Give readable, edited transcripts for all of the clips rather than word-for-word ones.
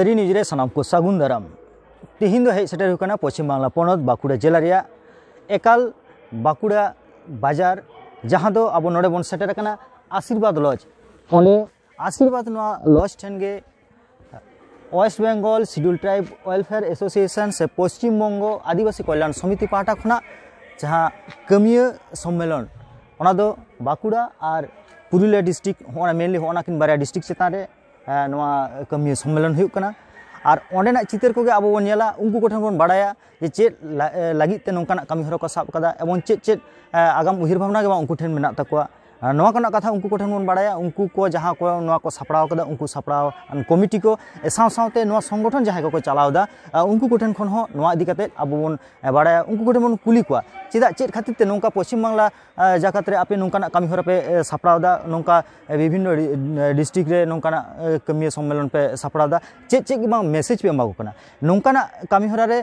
सारी निजरे सानाम को सागुन दाराम तिहिन दो हेज सेटर हुकना पश्चिम बांगला पनत बाकुड़ा जिला रिया एकाल बाकुड़ा बाजार जहां दो अब नोडे बन सेटर कना आशीर्वाद लॉज ओने आशीर्वाद नोआ लॉज ठेनगे West Bengal schedule tribe welfare association से पश्चिम बंगो आदिवासी कल्याण समिति पाहटा खुना जहां कमिया सम्मेलन ओना दो बाकुड़ा और पुरुलिया डिस्ट्रिक्ट होना मेनली होना किन बारे डिस्ट्रिक्ट चेतान रे नोआ कमिया सम्मेलन हुयुक कना और ओंडेना चितर को अब बन नेला उनको कोठन बन बाड़ाया जे चेद लागित ते नोंकाना कमी हरा को साब कदा एवं चेद आगाम उहिर भावना के उनको ठेन मेना तकवा नोआ कना कथा उनको कोठन बन बाड़ाया उनको को जहां को नोआ को सापड़ाव कदा उनको सापड़ाव कमिटी को साव सावते नोआ संगठन जहां को चलावदा उनको कोठन खन हो नोआ इदी कते अब बन बाड़ाया उनको कोठन बन कुली को चेदा चेद खातिर ते नोंका पश्चिम बांगला जाकात रे आपे नोंकाना कमी हरा पे सापड़ावदा नोंका विभिन्न डिस्ट्रिक्ट रे नोंकाना कमिया सम्मेलन पे सापड़ावदा चेद चेद बा मेसेज पे एमागो कना नोंकाना कमी हरा रे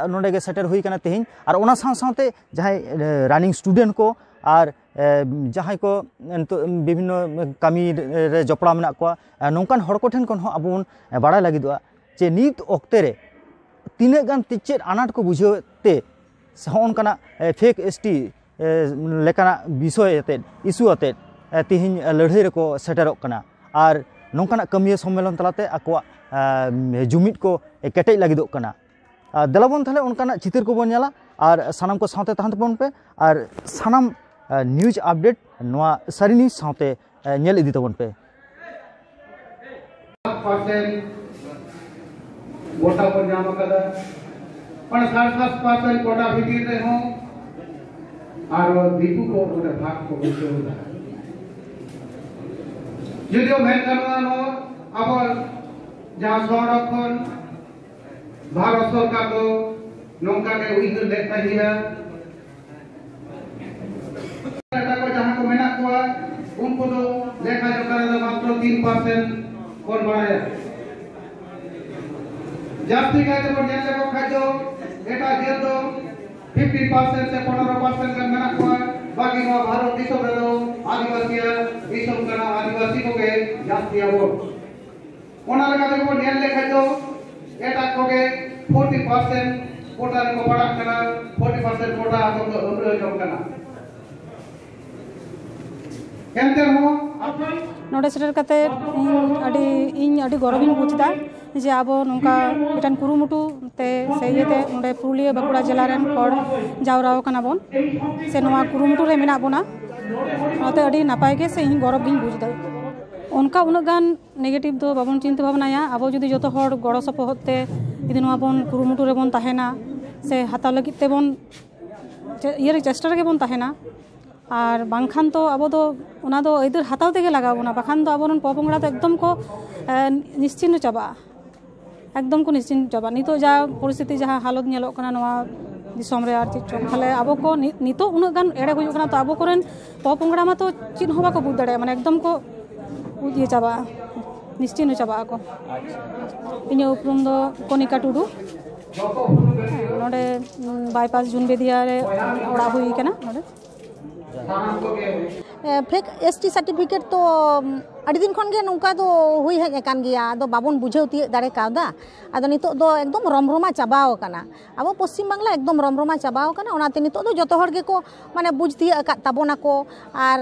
नोंडे गे सेटर हुई कना तेहिन और ओना साव सावते जहां रनिंग स्टूडेंट को और जहां को विभिन्न कमी रे जपड़ा मेना को नोंकान हर को ठेन कोन हो अब बन बाड़ा लागिदवा जे नित ओक्ते रे तिने गान चेद आनाट को बुझेते होनकाना फेक एसटी लेकाना विषय अते इशू अते तिहिन लड़ाई रेको सेटरोक कना और नोंकाना कमिया सम्मेलन तलाते आकोआ जुमिद को केटेज लागिदोक कना दलाबन थाले उनकाना चित्र को बन नेला और सानाम को साथे तहन तबन पे और सानाम न्यूज अपडेट नोआ सारी न्यूज साथे नेल इदी तबन पे गोटा पर नाम कदा पण 7.5% गोटा भीतर रे हो और दीपू को ओने भाग को बुझोला यदिओ मेन करना नो अब जहां संरक्षण भारत सरकार को नौका के उइगर देखता हिया कटा को जहां को मेना को उनको तो लेखा जोखा रे मात्र 3% कोन बाड़ाया जास्ती का तो नेल को खाजो एटा जे तो 50% से 15% का मेना को बाकी नो भारत दिसो रे दो आदिवासी दिसो कना आदिवासी को के जास्ती आबो ओना लगा को नेल ले खाजो एटा को के 40% कोटा को बड़ा कना 40% कोटा को उमरे जो कना केनते हो नोडे सेटर कते इन अडी गौरविन बुझदा जे अब नोंका मिटान कुरुमुटु ते सेयते नोडे पुरुलिया बाकुड़ा जिला रेन हर जावराव कना बन से नोआ कुरुमुटु रे मेना बोना ओते अडी नापाय के से इन गौरव गिन बुझदा उनका उना गान नेगेटिव दो बाबन चिंता भावनाया अब जदि जतो हर गड़ो सपोहते यदि नोआ बन कुरुमुटु रे बन ताहेना से हाता लगित ते बन ये चेष्टा रे बन ताहेना और बांखान तो अब दो उना दो इधर हाताव तेगे लगाव ना बाखान तो अब पपंगड़ा तो एकदम को निश्चिन्न चाबा एकदम को निश्चिन्न चाबा नितो जा परिस्थिति जहां हालत नेलोक कना नोआ दिसम रे आर चित थाले अब को नितो उना गान एड़े हुई कना तो अब कोरेन पपंगड़ा मा तो चिन होबा को बुझ दड़े माने एकदम को ये चाबा निश्चिन्न चाबा को इने उपरुम दो कोनिका टुडू नोडे बाईपास जुन बेदिया रे ओड़ा हुई कना नोडे फेक एसटी सर्टिफिकेट तो अड़ी दिन खन गे नौका तो हुई हेज कान गया दो बाबन बुझेव ती दाड़े कादा आदो नितो दो एकदम रमरमा चाबाव कना अब पश्चिम बांगला एकदम रमरमा चाबाव कना ओनाते नितो दो जतो हर गे को माने बुझ ती अका ताबोना को और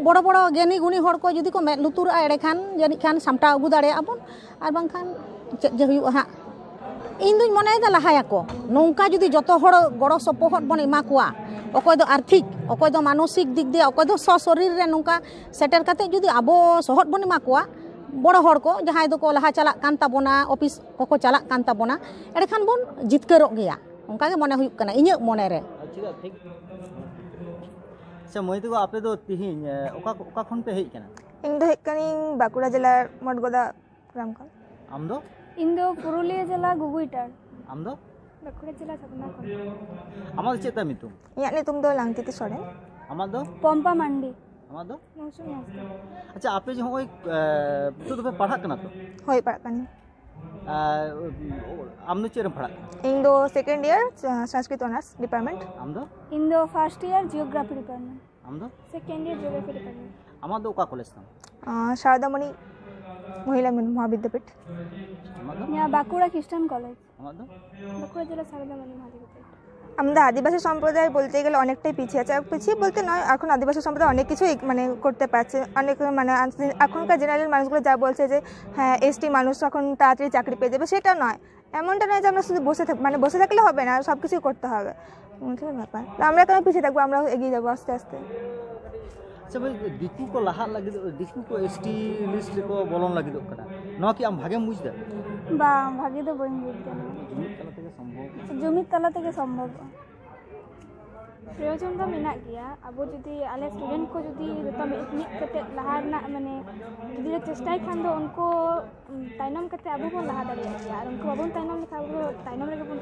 बड़ बड़ ज्ञानी गुणी हर को जदि को मे लुतुर एड़े खान जानि खान सामटा अगु दाड़े आबन और बांखान चेद जे हुई हा इन दुई मने दा लहाया को नौका जदि जतो हर गड़ो सपोहट बन एमा कोआ अकय दो आर्थिक अकय दो मानसिक दिक दे अकय दो सशरीर रे नौका सेटर काते जदि आबो सहट बन एमा कोआ बड़ हर को जहां दो को लहा चला कान ताबोना ऑफिस को चला कान ताबोना एड़े खान बन जितकरक गया उनका के मने हुई कना इᱧ मने रे अच्छा मोहित को आपे दो तिहिन ओका खन पे हेज कना इन दो हेज कनी बाकुड़ा जिला मडगोदा ग्राम खन आम दो इन दो पुरुलिया जिला गुगुइटार आम दो बाकुड़ा जिला छपना खन आमाद चेता मितुम इया नितुम दो लांगतिति सोरेन आमाद दो पंपा मांडी आमाद दो मौसम मस्त अच्छा आपे जो होय तो पे पढ़ा कना तो होय पढ़ा कनी आम दो चेरम पढ़ा इन दो second year Sanskrit honours department आम दो इन दो फर्स्ट ईयर जियोग्राफी डिपार्टमेंट आम दो second year geography department Amad दो का कॉलेज था शारदामणि महिला महाविद्यापीठ यहाँ बांकुड़ा ख्रिस्टान कॉलेज আমাদের बांकुड़ा जिला सारदा मणि महाविद्यापीठ। আমাদের আদিবাসী সম্প্রদায় বলতে গেলে অনেকটাই পিছিয়ে আছে, পিছিয়ে বলতে নয়, এখন আদিবাসী সম্প্রদায় অনেক কিছুই মানে করতে পারছে, অনেক মানে এখনকার জেনারেল মানুষগুলো যা বলছে যে হ্যাঁ এসটি মানুষ এখন তাড়াতাড়ি চাকরি পেয়ে যাবে, সেটা নয়, এমনটা নয় যে আমরা শুধু বসে থাকলে হবে না, সব কিছুই করতে হবে, ব্যাপার। আমরা কেন পিছিয়ে থাকবো, আমরাও এগিয়ে যাবো আস্তে আস্তে। अच्छा भाई दिकू को लहा लगे दिकू को एसटी लिस्ट को बोलन लगे ना कि आम भागे बुझदा बा भागे तो बन बुझदा जुमित तला तेगे सम्भव प्रयोजन तो मेना गया। अब जुदी आले स्टूडेंट को जुदी जतो मिट कते लहा ना माने जुदी चेष्टाय खान दो उनको ताइनम कते अब को लहा दाड़िया गया और उनको अब ताइनम लिखा वो ताइनम लगे बन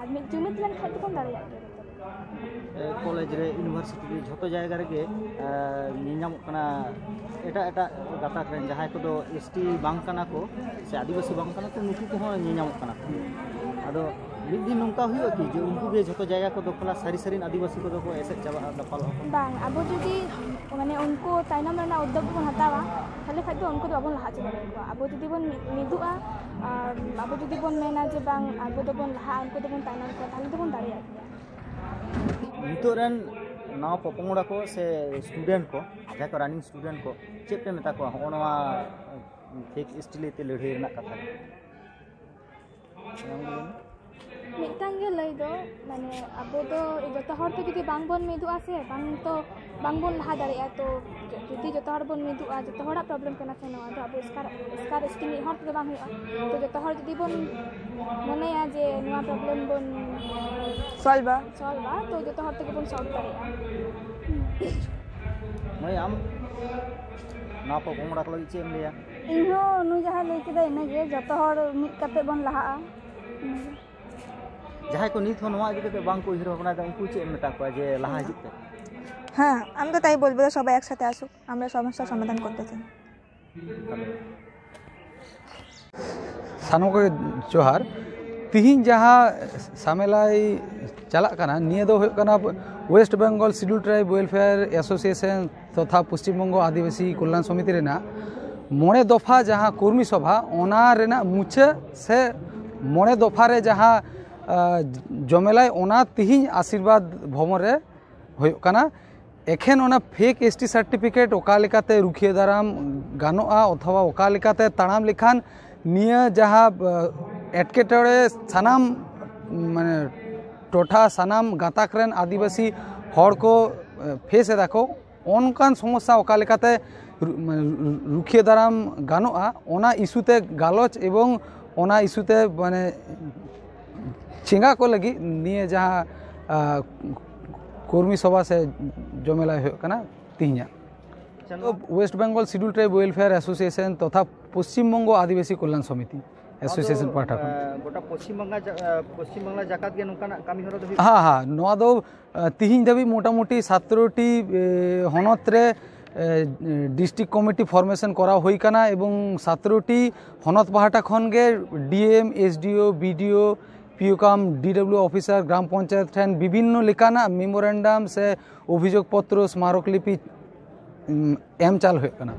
आदमी जुमित लन खाइ तो दाड़िया कॉलेज रे यूनिवर्सिटी जो जगह रे एटा एटा गाताक रेन जहां को दो एसटी बांग कना को से आदिवासी बांग कना को नुकु को नियामक कना आदो मिद दिन नंका हुयो कि जे उनको गे जो जगह को दखला सारी सारी आदिवासी को दो ऐसे चाबा दफाल बांग अब जुदी माने उनको ताइनम रना उद्योग बन हतावा खाली खादो उनको दो बन लहा चला अब जुदी बन मिदुआ अब जुदी बन मेना जे बांग अब दो बन लहा उनको दो बन ताइनम को खाली दो बन दाड़िया नितोरन ना पपंगड़ा को से स्टूडेंट को जहाँ को रनिंग स्टूडेंट को चेप पे मेता को होनवा फेक स्टिलेते लड़ाई रना कथा मिटांग गे लई दो माने अब तो जतो हर तो जुदी बांग बन मिदुआ से बांग तो बांग बन लहा दाड़िया तो जुदी जतो हर बन मिदुआ जतो हरा प्रॉब्लम कना से नवा तो अब इसकार स्किन हर तो बांग हुआ तो जतो हर जुदी बन मनेया जे नवा प्रॉब्लम बन सॉल्व तो जतो हर तक बन सॉल्व दाड़िया मैं आम ना पपंगड़ा को लगी चेम लिया इहो नु जहां लई केदा इना गे जतो हर मिट कते बन लहा जहाँ को नित नवा इदि बांग को हिरो बना उनको चे मेता को जे लहा हिजते হ্যাঁ আমি তো তাই বলবো, সবাই একসাথে আসুক, আমরা সমস্যার সমাধান করতে চাই। सानों को जोहार तिहिन जहाँ सामेलाई चला कना निये दो कना West Bengal schedule tribe welfare association तथा पश्चिम बंग आदिवासी कल्याण समिति रेना मोड़े दफा जहाँ कर्मी सभा ओना रेना मुछे से मोड़े दफा रे जहाँ जमेलाई ओना तिहिन आशीर्वाद भवन रे होय कना एखेन ओना फेक एसटी सार्टिफिकेट ओका लेकाते रुखिए दाराम गानोआ अथवा ओका लेकाते ताड़ाम लेखान निया जहाँ एटकेटड़े सानाम माने टोठा सानाम गाताक रेन आदिवासी हर को फेस दाको ओनकान समस्या ओका लेकाते रुखिए दाराम गानोआ ओना इस्यूते गालोच एवं ओना इस्यूते माने चिंगा को लगी निये जहाँ कर्मी सभा से जमेला तिहिना West Bengal schedule tribe welfare association तथा पश्चिम बंग आदिवासी कल्याण समिति एसोसिएशन पाठा गोटा पश्चिम बांग्ला जाकात गे नोकाना कामी हरो दो हाँ हाँ नोआ दो तिहिन धाबी मोटामुटी 17टी हनत रे डिस्ट्रिक्ट कमिटी फॉर्मेशन करा हुई कना एवं 17टी हनत पाहाटा खन गे डीएम एसडीओ बीडीओ पीओकाम डीडब्ल्यू ऑफिसर ग्राम पंचायत ठेन विभिन्न लेकाना मेमोरेंडम से अभियोग पत्र स्मारकलिपि एम चाल हुए कना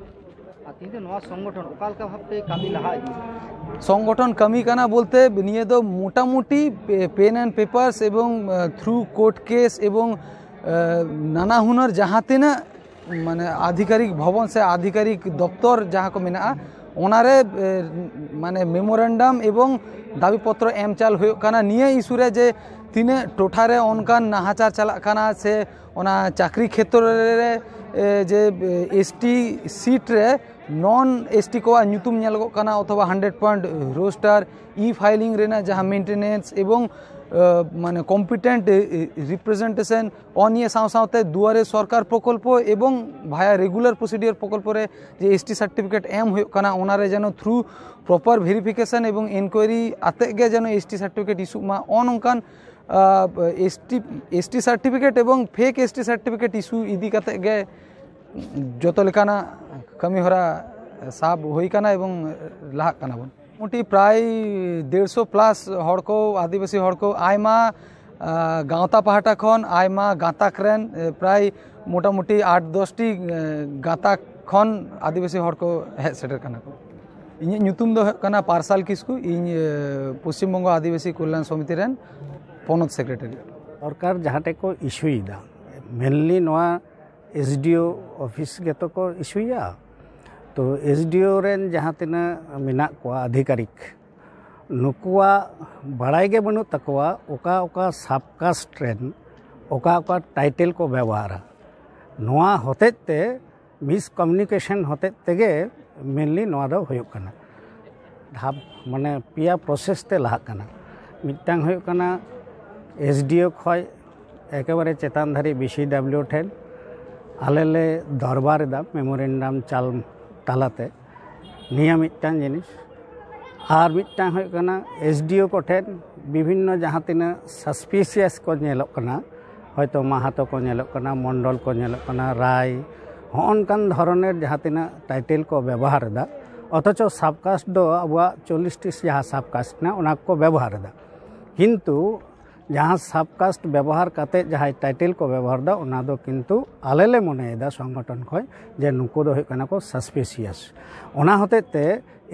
संगठन ओकालका भाबते कामी लहा संगठन कमी कना बोलते निये दो मोटामुटी पेन एंड पेपर्स एवं थ्रू कोर्ट केस एवं नाना हुनर जहाँ तिना माने आधिकारिक भवन से आधिकारिक दफ्तर जहाँ को मेना ओनारे माने मेमोरेंडम एवं दाबी पत्र एम चाल हुए कना निये इशूरे जे तिने टोठारे ओनकान नाहाचार चला कना से ओना चाकरी क्षेत्र रे जे एसटी सीट रे नॉन एसटी को नुतुम नेलगो कना अथवा 100 पॉइंट रोस्टर ई फाइलिंग रेना जहाँ मेंटेनेंस एवं माने कॉम्पिटेंट रिप्रेजेंटेशन अनिये सावते दुआरे सरकार प्रकल्प एवं भाया रेगुलर प्रोसिडियर प्रकल्प रे जे एसटी सार्टिफिकेट एम हुए कना ओनारे जेनो थ्रू प्रॉपर वेरिफिकेशन एवं इनक्वायरी आते गे जेनो एसटी सार्टिफिकेट इशू मा अनकान एसटी सार्टिफिकेट एवं फेक एसटी सार्टिफिकेट इशू इदी काते गे जतो लेकाना कमी हरा साब होई कना एवं लाहा कना बन मोटी प्राय 150 प्लस हड़ को आदिवासी हड़ को आयमा गाँवता पाहाटा खन आयमा गाताक रेन प्राय मोटामुटी 8-10टी गाताक खन आदिवासी हर को हेज सेटर कना को इन ᱧᱩᱛᱩᱢ ᱫᱚ ᱦᱩᱭᱩᱜ ᱠᱟᱱᱟ ᱯᱟᱨᱥᱟᱞ ᱠᱤᱥᱠᱩ ᱤᱧ ᱯᱚᱥᱪᱤᱢ ᱵᱚᱝᱜᱚ ᱟᱹᱫᱤᱵᱟᱹᱥᱤ ᱠᱚᱞᱭᱟᱱ ᱥᱚᱢᱤᱛᱤ ᱨᱮᱱ ᱯᱚᱱᱚᱛ ᱥᱮᱠᱨᱮᱴᱟᱨᱤ सरकार जहाँटे को इशुदा मेनली नवा एसडीओ ऑफिस के तो को इशुया तो एसडीओ रेन जहाँ तीना मेना को अधिकारिक नुकुआ बड़ाई के बनु तकवा ओका ओका सबकास्ट रेन ओका ओका टाइटल को व्यवहार नवा होते ते मिस कम्युनिकेशन होते तेगे मेनली नवा दो होयो कना धाप माने पिया प्रोसेस ते लाहा कना मिटांग होयो कना एसडीओ खय एकेबारे चेतान धारी बीसीडब्ल्यू ठेन आलेले दरबार दा मेमोरेंडाम चाल तालाते निया मिटांग जिनिस आर मिटांग होय कना एसडीओ को ठेन विभिन्न जहाँ तीना सस्पिशियस को नेलोक कना हयतो माहातो को नेलोक कना मंडल को नेलोक कना राय हनकान धरनेर जहाँ तीना टाइटल को व्यवहार दा अथच सबकास्ट दो आबुआ 40 टी जहाँ सबकास्ट ना उना को व्यवहार दा किंतु जहाँ सबकास्ट व्यवहार करते जहाँ टाइटल को व्यवहार दा उना दो किंतु आलेले मनेदा संगठन खय जे नुको दो होय को सस्पिशियस उना होते ते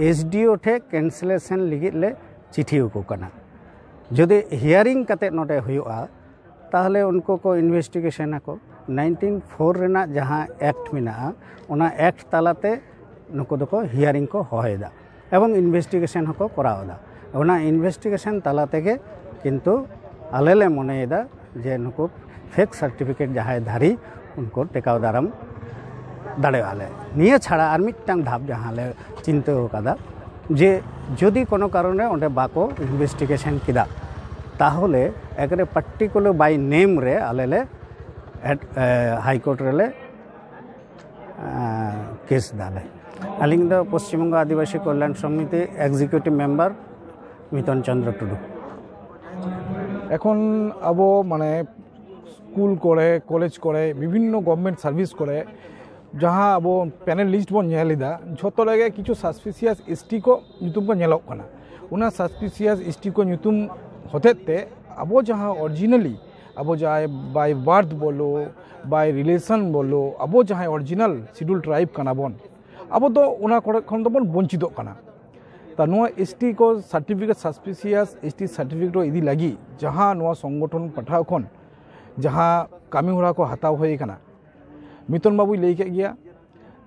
एसडीओ ठे कैंसलेशन लिगित ले चिठी को कना जदि हियरिंग करते नोटे हुआ ताहले उनको को इन्वेस्टिगेशन को 1904 रेना जहाँ एक्ट मेना उना एक्ट तालाते नुको दो को हियरिंग को होयदा एवं इन्वेस्टिगेशन को करावदा उना इन्वेस्टिगेशन तालाते के किंतु आलेले मनेदा जे नुको फेक सर्टिफिकेट जहाँ धारी उनको टेकाव दाराम दाड़े आले निया छाड़ा आर मिटांग धाप जहाँ ले चिंता कदा जे जदि कोनो कारणे ओंडे बाको इन्वेस्टिगेशन किदा ताहले एकरे पार्टिकुलर बाय नेम रे आलेले हाईकोर्ट रेले केस दाले आलिंग दो पश्चिम बंग आदिवासी कल्याण समिति एग्जीक्यूटिव मेम्बर मितन चंद्र टुडू এখন আবো মানে স্কুল করে কলেজ করে বিভিন্ন গভর্নমেন্ট সার্ভিস করে जहाँ अब पैनल लिस्ट बन नेलेदा झोतो लगे किछु सस्पिशियस एसटी को ᱧᱩᱛᱩᱢ को नेलोक कना उना सस्पिशियस एसटी को ᱧᱩᱛᱩᱢ होतेते अब जहाँ ओरिजिनली अब जाए बाय बर्थ बोलो बाय रिलेशन बोलो अब जहाँ ओरिजिनल शेड्यूल ट्राइब कना बन अब तो उना खन तो बन वंचित कना ता नुआ एसटी को सर्टिफिकेट सस्पिशियस एसटी सर्टिफिकेट इदी लगी जहाँ नुआ संगठन पठाव खन जहाँ कामी होरा को हताव होय कना मितन बाबू लई के गया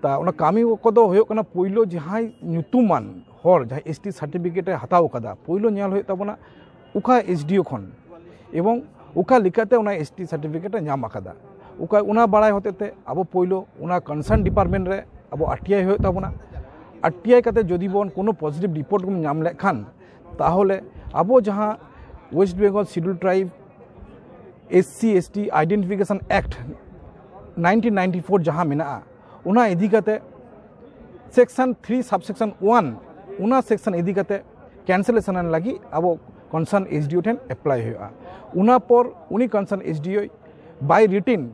ता उना कामी को दो होयो कना पहिलो जहाँ ᱧᱩᱛᱩᱢᱟᱱ हर जहाँ एसटी सर्टिफिकेट हताव कदा पहिलो ᱧᱮᱞ होय ताबना उका एसडीओ खन एवं उका लिखाते उना एसटी सर्टिफिकेट ᱧᱟᱢ आकादा उका उना बाड़ाय होतेते अब पहिलो उना कंसर्न डिपार्टमेंट रे अब आरटीआई होय ताबना आरटीआई कते जदि बन कोनो पॉजिटिव रिपोर्ट को ᱧᱟᱢ लेखान ताहले अब जहाँ West Bengal schedule tribe SC ST identification act 1994 जहाँ मेना उना इदी कते सेक्शन 3 सबसेक्शन 1 उना सेक्शन इदी कते कैंसलेशन लगी अब कंसर्न एसडीओ ठेन एप्लाई हुआ उना पर उनी कंसर्न एसडीओ बाय रिटिन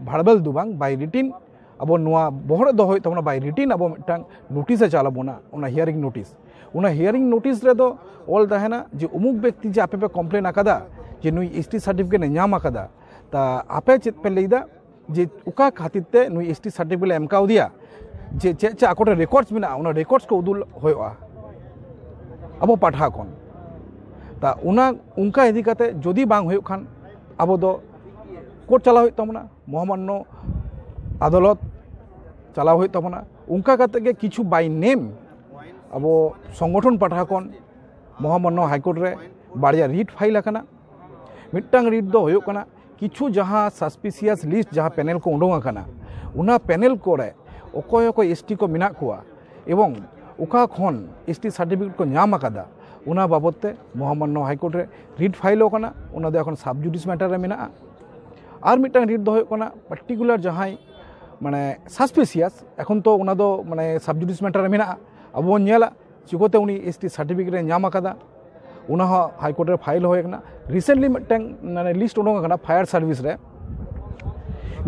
भाड़बल दुबांग बाय रिटिन अब नुआ बहर दो होय तबना बाय रिटिन अब मिटांग नोटिस चालाबोना उना हियरिंग नोटिस रे दो ऑल दहेना जे उमुक व्यक्ति जे आपे पे कंप्लेन आकादा जे नुई एसटी सर्टिफिकेट ᱧᱟᱢ आकादा ता आपे चेत पे लेदा जे उका खातिर ते नुई एसटी सर्टिफिकेट एमकाउ दिया जे चे आकोटे रेकॉर्ड्स मेना उना रेकॉर्ड्स को उदुल होयआ अब पाठा कोन ता उना उनका इदी कते जदि बांग होय खान अब दो कोर्ट चला होय तमना महामान्य आदालत चला होय तमना उनका कते के किछु बाय नेम अब संगठन पाठा कोन महामान्य हाईकोर्ट रे बाड़िया रिट फाइल आकना मिटांग रिट दो होय कना किछु जहाँ सस्पिशियस लिस्ट जहाँ पैनल को उडोंग आकना उना पैनल कोरे ओकोय ओको एसटी को मेना कुआ एवं उका खन एसटी सर्टिफिकेट को ᱧᱟᱢ आकादा उना बाबदते महामान्य हाईकोर्ट रे रिट फाइल होकना उना दो एखन सब जुडिस मैटर रे मेना आर मिटांग रिट दो होकना पार्टिकुलर जहाँ माने सस्पिशियस एखन तो उना दो माने सब जुडिस मैटर रे मेना अब बन नेला चिकोते उनी एसटी सर्टिफिकेट रे ᱧᱟᱢ आकादा उना हाईकोर्ट रे फाइल होय कना रिसेंटली मिटांग माने लिस्ट उडोंग कना फायर सर्विस रे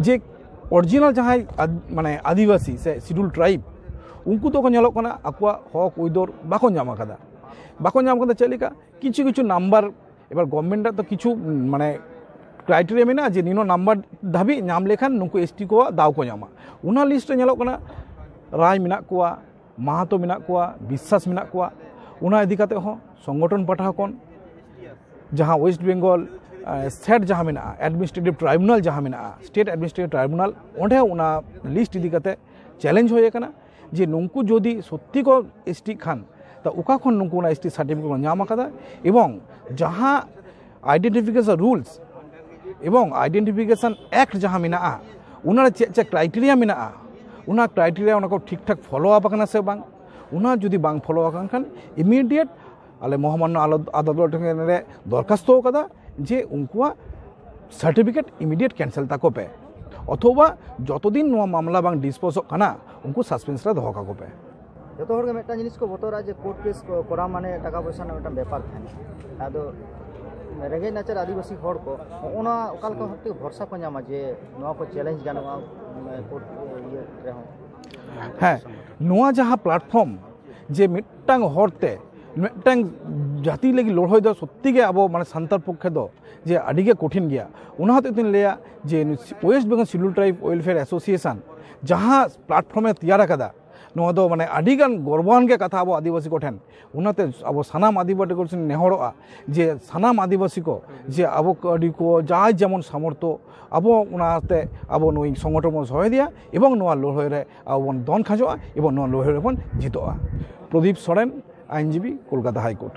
जे ओरिजिनल जहाँ माने आदिवासी से शेड्यूल ट्राइब उनको तो नेलोक कना आकुआ हक उइदर बाको ᱧᱟᱢ आकादा चलिका किछु किछु नम्बर एबार गवर्नमेंट तो किछु माने क्राइटेरिया मेना जे निनो नंबर धाबी नाम लेखान नुकु एसटी को दाव को नामा उना लिस्ट रे नेलो कना राय मेना कुआ माहातो मेना कुआ विश्वास मेना कुआ उना इदी काते हो संगठन पाठा कोन जहां वेस्ट बेंगल स्टेट जहां मेना एडमिनिस्ट्रेटिव ट्राइब्यूनल जहां मेना स्टेट एडमिनिस्ट्रेटिव ट्राइब्यूनल ओंडे उना लिस्ट इदी काते चैलेंज होय कना जे नुकु जोदी सत्य को एसटी खान ता उका खन नुकु ना एसटी सर्टिफिकेट को नाम आकादा एवं जहां आइडेंटिफिकेशन रूल्स एवं आइडेंटिफिकेशन एक्ट जहां मेना उना चे क्राइटेरिया मेना उना क्राइटेरिया उना को ठीक ठाक फॉलो अप करना से बांग उना जुदी बांग फॉलो अकान खान इमीडिएट आले मोहम्मद आदालत रे दरखास्तो कदा जे उनकुआ सर्टिफिकेट इमीडिएट कैंसिल ताको पे अथवा जत दिन नुआ मामला बांग डिस्पोज कना उनको सस्पेंस रे दोहो काको पे जो हर मेटा जिनिस को बतरा जे कोर्ट केस करा माने टाका पैसा ना मेटा व्यापार थाने आदो रेंगे नाचार आदिवासी हर को ओना ओकाल को हटे भरोसा को नामा जे नुआ को चैलेंज गानवा कोर्ट ये रे हो है नुआ जहां प्लेटफॉर्म जे मिटांग हरते मिटांग जाति लगी लड़ाई दो सत्ती के अब माने संतार पक्षे दो जे आड़ी के कठिन गया उना हते तिन लेया जे West Bengal schedule tribe welfare association जहां प्लेटफॉर्म में तैयार कदा नुआ दो माने आड़ीगान गर्वान के कथा अब आदिवासी को ठेन उनाते अब सानाम आदिवासी को नेहरोआ जे सानाम आदिवासी को जे अब कड़ी को जाय जेमन सामर्थ्य अब उनाते अब नई संगठन बन सहाय दिया एवं नुआ लड़ाई रे अब बन दन खाजोआ एवं नुआ लड़ाई रे बन जितोआ। प्रदीप सोरेन आईनजीबी कोलकाता हाईकोर्ट।